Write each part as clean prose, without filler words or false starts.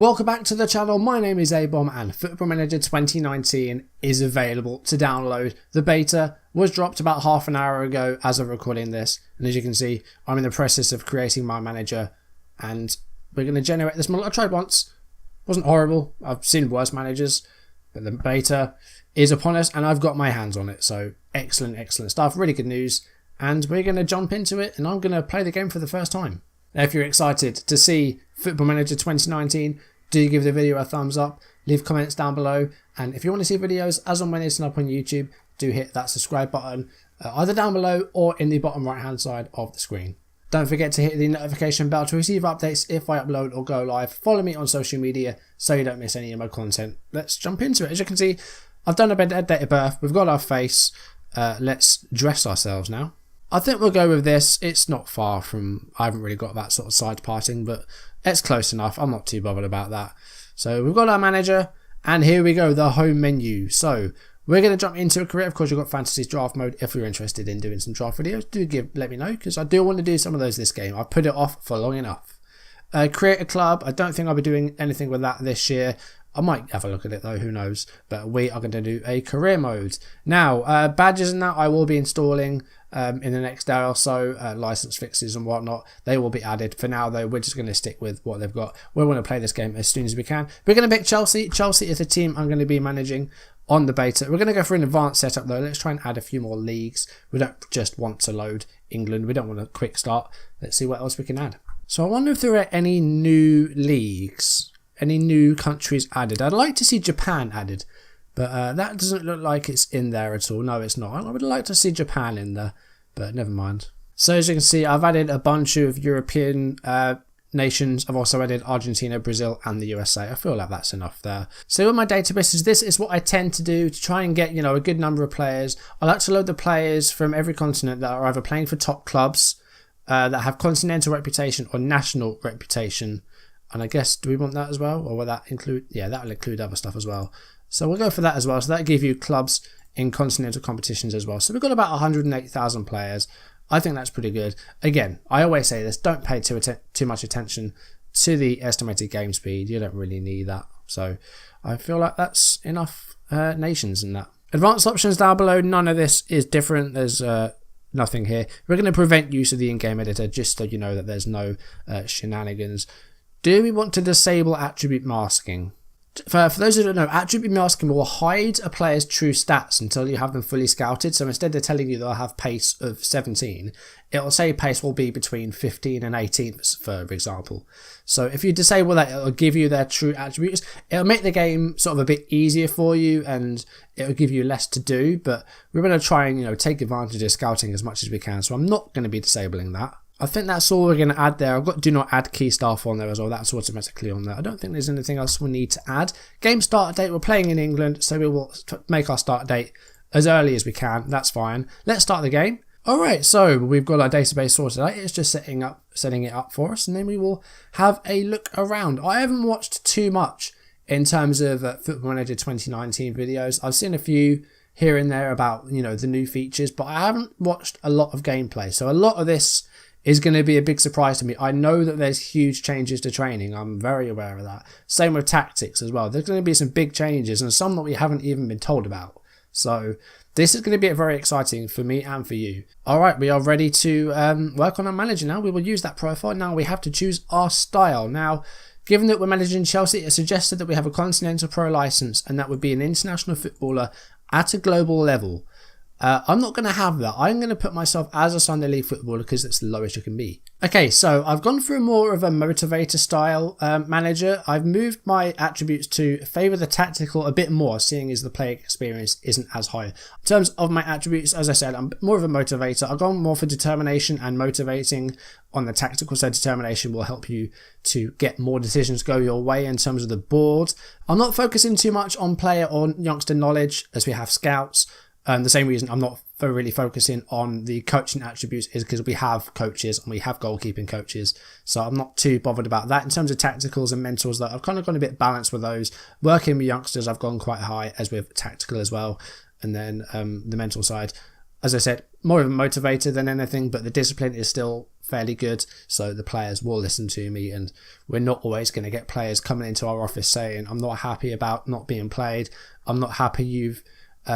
Welcome back to the channel. My name is A-Bomb and Football Manager 2019 is available to download. The beta was dropped about half an hour ago as of recording this, and as you can see, I'm in the process of creating my manager and we're going to generate this model. I tried once, wasn't horrible. I've seen worse managers, but the beta is upon us and I've got my hands on it. So excellent stuff, really good news, and we're going to jump into it and I'm going to play the game for the first time. Now, if you're excited to see Football Manager 2019, do give the video a thumbs up, leave comments down below, and if you want to see videos as and when it's up on YouTube, do hit that subscribe button either down below or in the bottom right hand side of the screen. Don't forget to hit the notification bell to receive updates if I upload or go live. Follow me on social media so you don't miss any of my content. Let's jump into it. As you can see, I've done a date of birth, we've got our face, let's dress ourselves now. I think we'll go with this. It's not far from, I haven't really got that sort of side parting, but it's close enough. I'm not too bothered about that. So we've got our manager, and here we go, the home menu. So we're going to jump into a career. Of course, you've got fantasy draft mode. If you're interested in doing some draft videos, let me know, because I do want to do some of those this game. I've put it off for long enough. Create a club. I don't think I'll be doing anything with that this year. I might have a look at it though, who knows. But we are going to do a career mode. Now, badges and that I will be installing in the next day or so. License fixes and whatnot, they will be added. For now though, we're just going to stick with what they've got. We want to play this game as soon as we can. We're going to pick Chelsea. Chelsea is the team I'm going to be managing on the beta. We're going to go for an advanced setup though. Let's try and add a few more leagues. We don't just want to load England. We don't want a quick start. Let's see what else we can add. So I wonder if there are any new leagues. Any new countries added. I'd like to see Japan added, but that doesn't look like it's in there at all. No, it's not. I would like to see Japan in there, but never mind. So as you can see, I've added a bunch of European nations. I've also added Argentina, Brazil, and the USA. I feel like that's enough there. So with my databases, this is what I tend to do to try and get, you know, a good number of players. I like to load the players from every continent that are either playing for top clubs, that have continental reputation or national reputation. And I guess, do we want that as well? Or will that include, yeah, that will include other stuff as well. So we'll go for that as well. So that gives you clubs in continental competitions as well. So we've got about 108,000 players. I think that's pretty good. Again, I always say this, don't pay too much attention to the estimated game speed. You don't really need that. So I feel like that's enough nations in that. Advanced options down below, none of this is different. There's nothing here. We're going to prevent use of the in-game editor just so you know that there's no shenanigans. Do we want to disable attribute masking? For those who don't know, attribute masking will hide a player's true stats until you have them fully scouted. So instead of telling you they'll have pace of 17, it'll say pace will be between 15 and 18, for example. So if you disable that, it'll give you their true attributes. It'll make the game sort of a bit easier for you and it'll give you less to do. But we're going to try and, you know, take advantage of scouting as much as we can. So I'm not going to be disabling that. I think that's all we're going to add there. I've got do not add key staff on there as well. That's automatically on there. I don't think there's anything else we need to add. Game start date. We're playing in England, so we will make our start date as early as we can. That's fine. Let's start the game. All right, so we've got our database sorted out. It's just setting it up for us, and then we will have a look around. I haven't watched too much in terms of Football Manager 2019 videos. I've seen a few here and there about, you know, the new features, but I haven't watched a lot of gameplay. So a lot of this is going to be a big surprise to me. I know that there's huge changes to training. I'm very aware of that. Same with tactics as well. There's going to be some big changes and some that we haven't even been told about. So this is going to be very exciting for me and for you. All right, we are ready to work on our manager now. We will use that profile. Now we have to choose our style. Now, given that we're managing Chelsea, it's suggested that we have a Continental Pro license, and that would be an international footballer at a global level. I'm not going to have that. I'm going to put myself as a Sunday League footballer because it's the lowest you can be. Okay, so I've gone for more of a motivator style manager. I've moved my attributes to favour the tactical a bit more, seeing as the player experience isn't as high. In terms of my attributes, as I said, I'm more of a motivator. I've gone more for determination and motivating on the tactical side. Determination will help you to get more decisions go your way in terms of the board. I'm not focusing too much on player or youngster knowledge as we have scouts. The same reason I'm not really focusing on the coaching attributes is because we have coaches and we have goalkeeping coaches. So I'm not too bothered about that. In terms of tacticals and mentals, that I've kind of gone a bit balanced with those. Working with youngsters, I've gone quite high, as with tactical as well. And then the mental side, as I said, more of a motivator than anything, but the discipline is still fairly good, so the players will listen to me, and we're not always going to get players coming into our office saying, I'm not happy about not being played, I'm not happy you've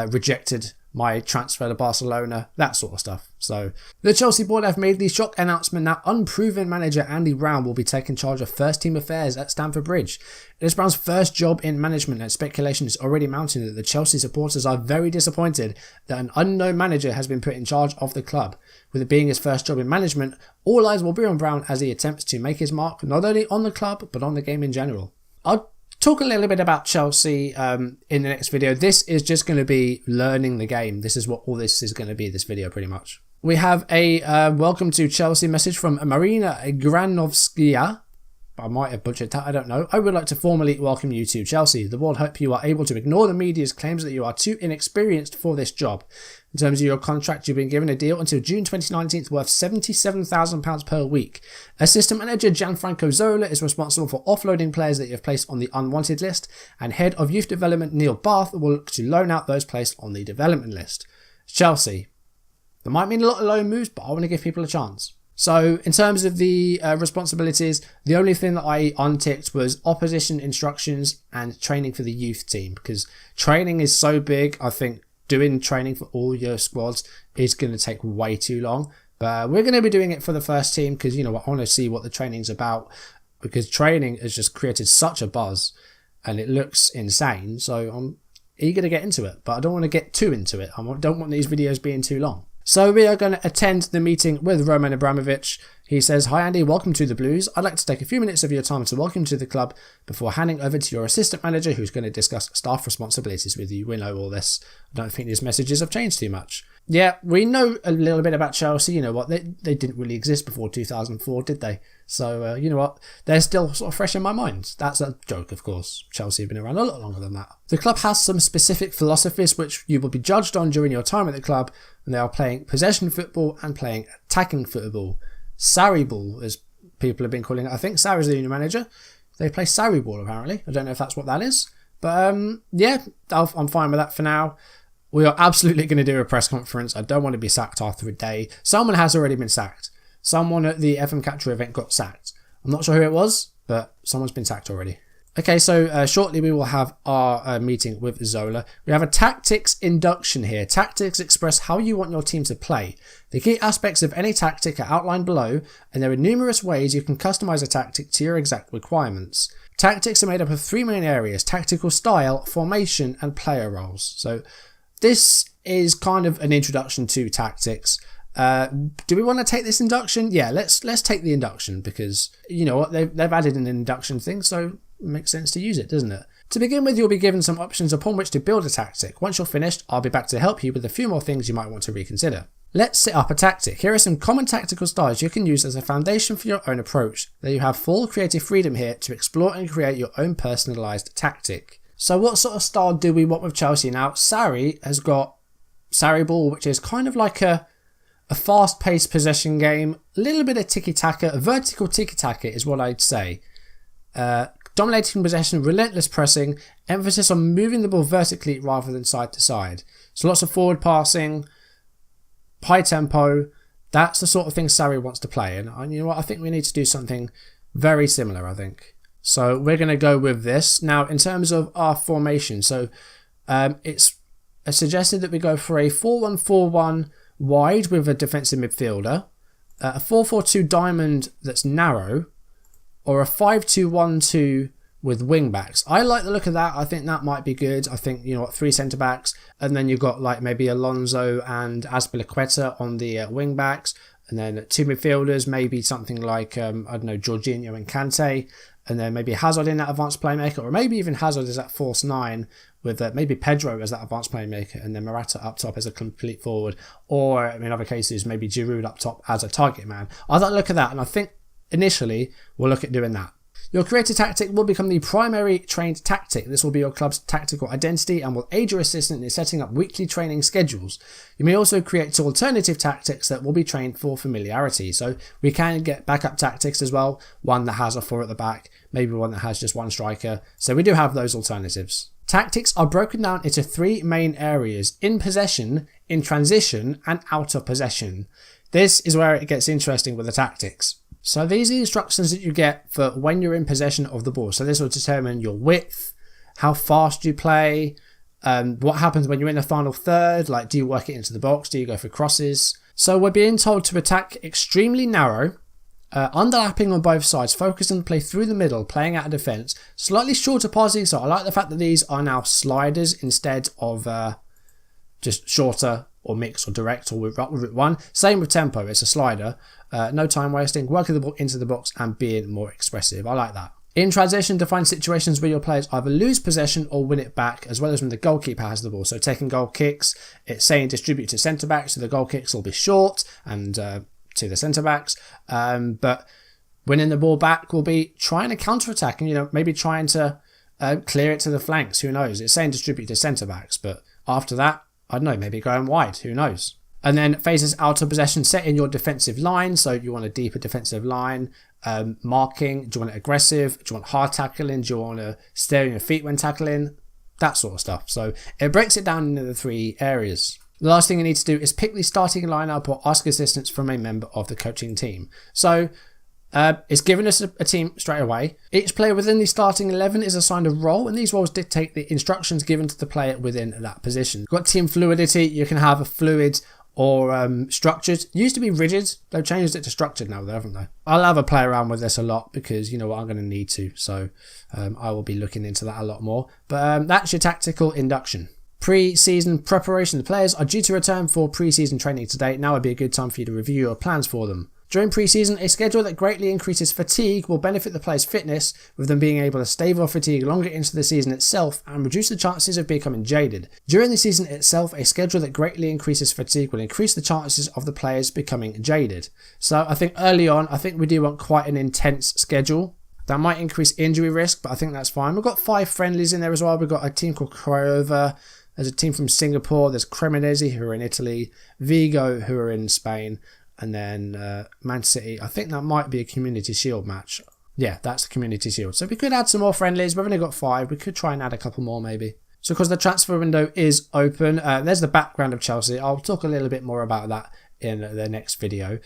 rejected my transfer to Barcelona, that sort of stuff. So the Chelsea board have made the shock announcement that unproven manager Andy Brown will be taking charge of first team affairs at Stamford Bridge. It is Brown's first job in management, and speculation is already mounting that the Chelsea supporters are very disappointed that an unknown manager has been put in charge of the club. With it being his first job in management, all eyes will be on Brown as he attempts to make his mark not only on the club but on the game in general. I'll talk a little bit about Chelsea in the next video. This is just going to be learning the game. This is what all this is going to be, this video pretty much. We have a welcome to Chelsea message from Marina Granovskaya. I might have butchered that, I don't know. I would like to formally welcome you to Chelsea. The board hope you are able to ignore the media's claims that you are too inexperienced for this job. In terms of your contract, you've been given a deal until June 2019 worth £77,000 per week. Assistant manager Gianfranco Zola is responsible for offloading players that you have placed on the unwanted list, and head of youth development Neil Barth will look to loan out those placed on the development list. Chelsea. That might mean a lot of loan moves, but I want to give people a chance. So in terms of the responsibilities, the only thing that I unticked was opposition instructions and training for the youth team, because training is so big. I think doing training for all your squads is going to take way too long, but we're going to be doing it for the first team because, you know, I want to see what the training's about, because training has just created such a buzz and it looks insane. So I'm eager to get into it, but I don't want to get too into it. I don't want these videos being too long. So we are going to attend the meeting with Roman Abramovich. He says, "Hi Andy, welcome to the Blues. I'd like to take a few minutes of your time to welcome you to the club before handing over to your assistant manager who's going to discuss staff responsibilities with you." We know all this. I don't think these messages have changed too much. Yeah, we know a little bit about Chelsea. You know what, they didn't really exist before 2004, did they? So, you know what, they're still sort of fresh in my mind. That's a joke, of course. Chelsea have been around a lot longer than that. The club has some specific philosophies which you will be judged on during your time at the club, and they are playing possession football and playing attacking football. Sarri ball, as people have been calling it. I think Sarri's the new manager. They play Sarri ball, apparently. I don't know if that's what that is. But, yeah, I'm fine with that for now. We are absolutely going to do a press conference. I don't want to be sacked after a day. Someone has already been sacked. Someone at the FM Capture event got sacked. I'm not sure who it was, but someone's been sacked already. Okay, so shortly we will have our meeting with Zola. We have a tactics induction here. Tactics express how you want your team to play. The key aspects of any tactic are outlined below, and there are numerous ways you can customize a tactic to your exact requirements. Tactics are made up of 3 main areas: tactical style, formation, and player roles. So this is kind of an introduction to tactics. Do we want to take this induction? Yeah, let's take the induction, because you know what, they've added an induction thing, so it makes sense to use it, doesn't it? To begin with, you'll be given some options upon which to build a tactic. Once you're finished, I'll be back to help you with a few more things you might want to reconsider. Let's set up a tactic. Here are some common tactical styles you can use as a foundation for your own approach. There you have full creative freedom here to explore and create your own personalised tactic. So what sort of style do we want with Chelsea? Now, Sarri has got Sarri ball, which is kind of like a fast-paced possession game, a little bit of tiki-taka, a vertical tiki-taka is what I'd say. Dominating possession, relentless pressing, emphasis on moving the ball vertically rather than side to side. So lots of forward passing, high tempo. That's the sort of thing Sarri wants to play. And you know what, I think we need to do something very similar, I think. So we're going to go with this. Now, in terms of our formation, so it's suggested that we go for a 4-1-4-1 wide with a defensive midfielder, a 4-4-2 diamond that's narrow, or a 5-2-1-2 with wing backs. I like the look of that. I think that might be good. I think, you know what, 3 centre backs, and then you've got like maybe Alonso and Azpilicueta on the wing backs, and then 2 midfielders, maybe something like I don't know, Jorginho and Kante, and then maybe Hazard in that advanced playmaker, or maybe even Hazard is that false 9 with maybe Pedro as that advanced playmaker, and then Morata up top as a complete forward, or in other cases maybe Giroud up top as a target man. I like the look at that, and I think initially we'll look at doing that. Your creative tactic will become the primary trained tactic. This will be your club's tactical identity and will aid your assistant in setting up weekly training schedules. You may also create 2 alternative tactics that will be trained for familiarity. So we can get backup tactics as well. One that has a 4 at the back, maybe one that has just 1 striker. So we do have those alternatives. Tactics are broken down into 3 main areas: in possession, in transition, and out of possession. This is where it gets interesting with the tactics. So these are the instructions that you get for when you're in possession of the ball. So this will determine your width, how fast you play, what happens when you're in the final third, like do you work it into the box, do you go for crosses. So we're being told to attack extremely narrow, underlapping on both sides, focus and play through the middle, playing out of defence, slightly shorter passing. So I like the fact that these are now sliders instead of just shorter or mix or direct or route one. Same with tempo, it's a slider. No time wasting, working the ball into the box and being more expressive. I like that. In transition, define situations where your players either lose possession or win it back, as well as when the goalkeeper has the ball. So taking goal kicks, it's saying distribute to centre backs, so the goal kicks will be short and to the centre backs. But winning the ball back will be trying to counter attack and maybe trying to clear it to the flanks. Who knows? It's saying distribute to centre backs, but after that, I don't know, maybe going wide, who knows? And then phases out of possession, set in your defensive line. So you want a deeper defensive line. Marking, do you want it aggressive? Do you want hard tackling? Do you want to stay on your feet when tackling? That sort of stuff. So it breaks it down into the 3 areas. The last thing you need to do is pick the starting lineup or ask assistance from a member of the coaching team. So it's given us a team straight away. Each player within the starting 11 is assigned a role, and these roles dictate the instructions given to the player within that position. You've got team fluidity. You can have a fluid or structured. Used to be rigid. They've changed it to structured now, haven't they? I'll have a play around with this a lot because you know what, I'm going to need to. So I will be looking into that a lot more. But that's your tactical induction. Pre-season preparation. The players are due to return for pre-season training today. Now would be a good time for you to review your plans for them. During pre-season, a schedule that greatly increases fatigue will benefit the players' fitness, with them being able to stave off fatigue longer into the season itself and reduce the chances of becoming jaded. During the season itself, a schedule that greatly increases fatigue will increase the chances of the players becoming jaded. So I think early on, we do want quite an intense schedule. That might increase injury risk, but I think that's fine. We've got 5 friendlies in there as well. We've got a team called Craiova. There's a team from Singapore. There's Cremonese, who are in Italy. Vigo, who are in Spain. And then Man City, I think that might be a Community Shield match. Yeah, that's the Community Shield. So we could add some more friendlies. We've only got 5. We could try and add a couple more maybe. So because the transfer window is open, there's the background of Chelsea. I'll talk a little bit more about that in the next video.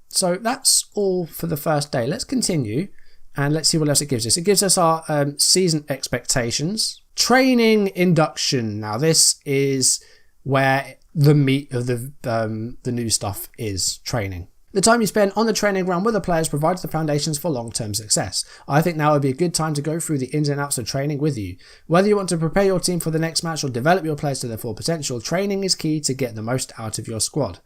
So that's all for the first day. Let's continue and let's see what else it gives us. It gives us our season expectations. Training induction. Now this is where the meat of the new stuff is training. The time you spend on the training ground with the players provides the foundations for long-term success. I think now would be a good time to go through the ins and outs of training with you. Whether you want to prepare your team for the next match or develop your players to their full potential, training is key to get the most out of your squad.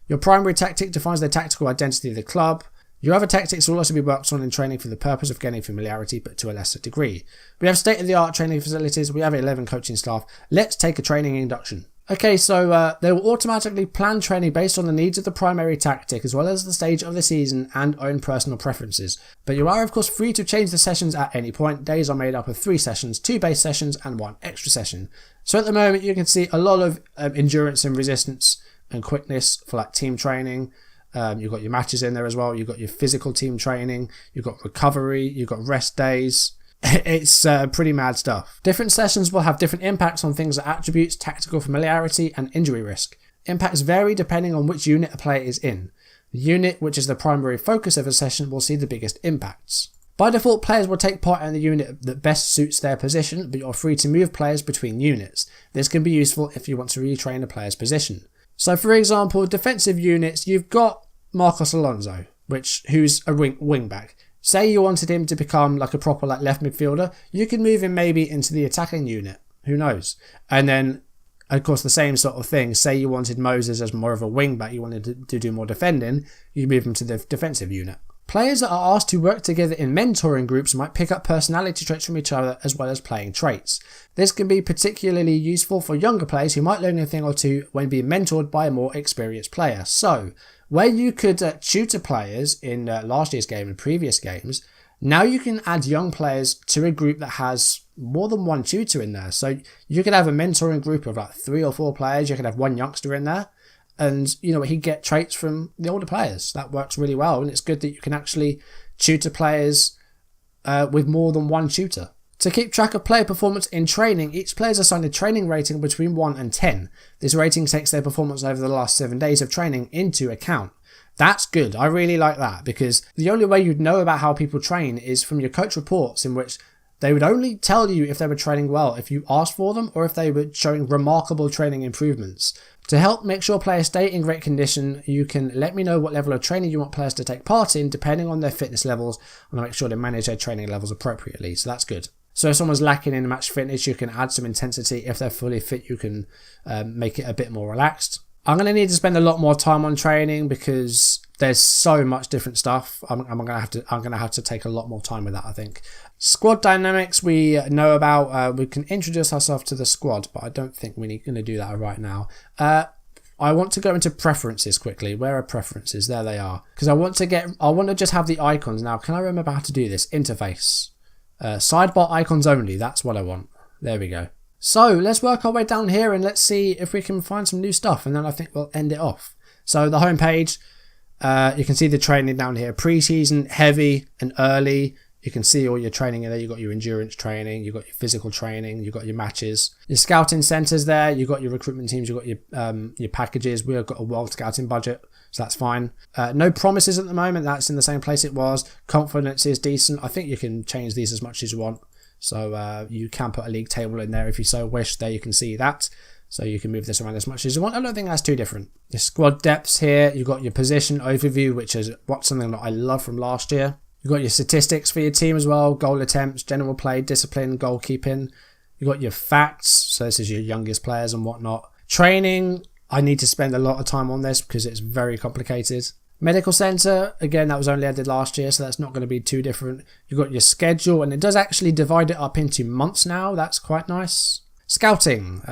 Your primary tactic defines the tactical identity of the club. Your other tactics will also be worked on in training for the purpose of gaining familiarity, but to a lesser degree. We have state-of-the-art training facilities. We have 11 coaching staff. Let's take a training induction. Okay, so they will automatically plan training based on the needs of the primary tactic as well as the stage of the season and own personal preferences. But you are of course free to change the sessions at any point. Days are made up of 3 sessions, 2 base sessions and 1 extra session. So at the moment you can see a lot of endurance and resistance and quickness for like team training. You've got your matches in there as well. You've got your physical team training. You've got recovery. You've got rest days. It's pretty mad stuff. Different sessions will have different impacts on things like attributes, tactical familiarity and injury risk. Impacts vary depending on which unit a player is in. The unit, which is the primary focus of a session, will see the biggest impacts. By default, players will take part in the unit that best suits their position, but you're free to move players between units. This can be useful if you want to retrain a player's position. So for example, defensive units, you've got Marcos Alonso, who's a wing back. Say you wanted him to become like a proper left midfielder, you could move him maybe into the attacking unit. Who knows? And then, of course, the same sort of thing. Say you wanted Moses as more of a wing back, you wanted to do more defending, you move him to the defensive unit. Players that are asked to work together in mentoring groups might pick up personality traits from each other as well as playing traits. This can be particularly useful for younger players who might learn a thing or two when being mentored by a more experienced player. So, where you could tutor players in last year's game and previous games, now you can add young players to a group that has more than one tutor in there. So you could have a mentoring group of like 3 or 4 players. You could have one youngster in there. And, he'd get traits from the older players. That works really well. And it's good that you can actually tutor players with more than one tutor. To keep track of player performance in training, each player is assigned a training rating between 1 and 10. This rating takes their performance over the last 7 days of training into account. That's good. I really like that, because the only way you'd know about how people train is from your coach reports, in which they would only tell you if they were training well if you asked for them or if they were showing remarkable training improvements. To help make sure players stay in great condition, you can let me know what level of training you want players to take part in depending on their fitness levels, and I'll make sure to manage their training levels appropriately. So that's good. So if someone's lacking in match fitness, you can add some intensity. If they're fully fit, you can make it a bit more relaxed. I'm going to need to spend a lot more time on training because there's so much different stuff. I'm going to have to take a lot more time with that, I think. Squad dynamics we know about. We can introduce ourselves to the squad, but I don't think we're going to do that right now. I want to go into preferences quickly. Where are preferences? There they are. Because I want to just have the icons. Now, can I remember how to do this? Interface. Sidebar icons only. That's what I want. There we go. So let's work our way down here and let's see if we can find some new stuff, and then I think we'll end it off. So the home page, you can see the training down here. Pre-season, heavy and early. You can see all your training in there. You've got your endurance training, you've got your physical training, you've got your matches. Your scouting centres there, you've got your recruitment teams, you've got your packages. We've got a world scouting budget, so that's fine. No promises at the moment. That's in the same place it was. Confidence is decent. I think you can change these as much as you want. So you can put a league table in there if you so wish. There you can see that. So you can move this around as much as you want. I don't think that's too different. Your squad depths here. You've got your position overview, which is something that I love from last year. You've got your statistics for your team as well. Goal attempts, general play, discipline, goalkeeping. You've got your facts. So this is your youngest players and whatnot. Training. I need to spend a lot of time on this because it's very complicated. Medical centre, again, that was only added last year, so that's not going to be too different. You've got your schedule, and it does actually divide it up into months now. That's quite nice. Scouting.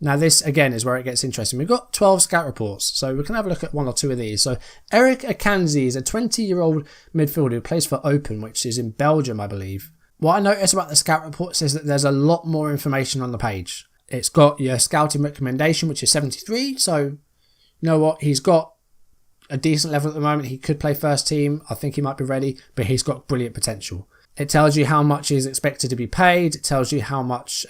Now this, again, is where it gets interesting. We've got 12 scout reports, so we can have a look at one or two of these. So Eric Akanji is a 20-year-old midfielder who plays for Open, which is in Belgium, I believe. What I noticed about the scout reports is that there's a lot more information on the page. It's got your scouting recommendation, which is 73, so you know what? He's got a decent level at the moment. He could play first team. I think he might be ready, but he's got brilliant potential. It tells you how much he's expected to be paid. It tells you how much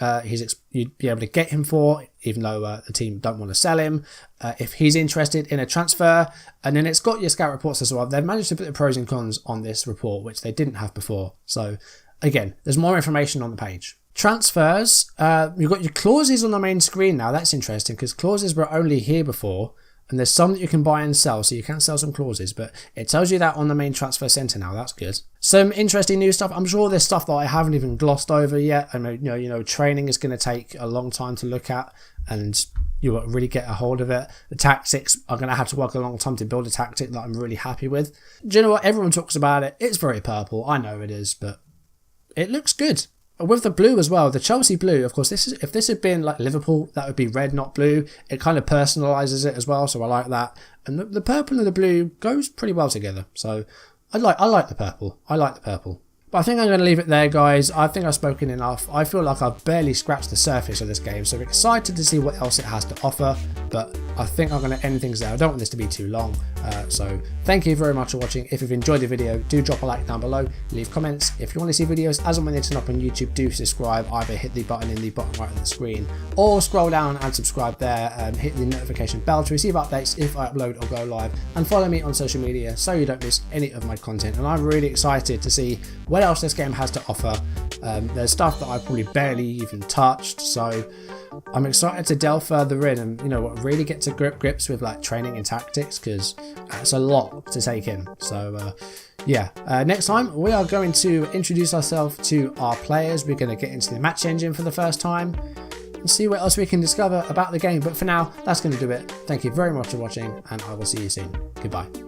you'd be able to get him for, even though the team don't want to sell him. If he's interested in a transfer, and then it's got your scout reports as well. They've managed to put the pros and cons on this report, which they didn't have before. So again, there's more information on the page. Transfers, you've got your clauses on the main screen now. That's interesting because clauses were only here before. And there's some that you can buy and sell, so you can sell some clauses, but it tells you that on the main transfer centre now. That's good. Some interesting new stuff. I'm sure there's stuff that I haven't even glossed over yet. I mean, you know, training is going to take a long time to look at, and you won't really get a hold of it. The tactics are going to have to work a long time to build a tactic that I'm really happy with. Do you know what? Everyone talks about it. It's very purple. I know it is, but it looks good. With the blue as well, the Chelsea blue, of course, if this had been like Liverpool, that would be red, not blue. It kind of personalises it as well, so I like that. And the purple and the blue goes pretty well together. So I like the purple. I like the purple. But I think I'm going to leave it there, guys. I think I've spoken enough. I feel like I've barely scratched the surface of this game, so I'm excited to see what else it has to offer. But I think I'm going to end things there. I don't want this to be too long. So thank you very much for watching. If you've enjoyed the video, do drop a like down below. Leave comments. If you want to see videos as and when they turn up on YouTube, do subscribe. Either hit the button in the bottom right of the screen or scroll down and subscribe there. Hit the notification bell to receive updates if I upload or go live. And follow me on social media so you don't miss any of my content. And I'm really excited to see what else this game has to offer. There's stuff that I've probably barely even touched, so I'm excited to delve further in and, you know, really get to grips with like training and tactics, because it's a lot to take in. So yeah, next time we are going to introduce ourselves to our players. We're going to get into the match engine for the first time and see what else we can discover about the game. But for now, that's going to do it. Thank you very much for watching, and I will see you soon. Goodbye.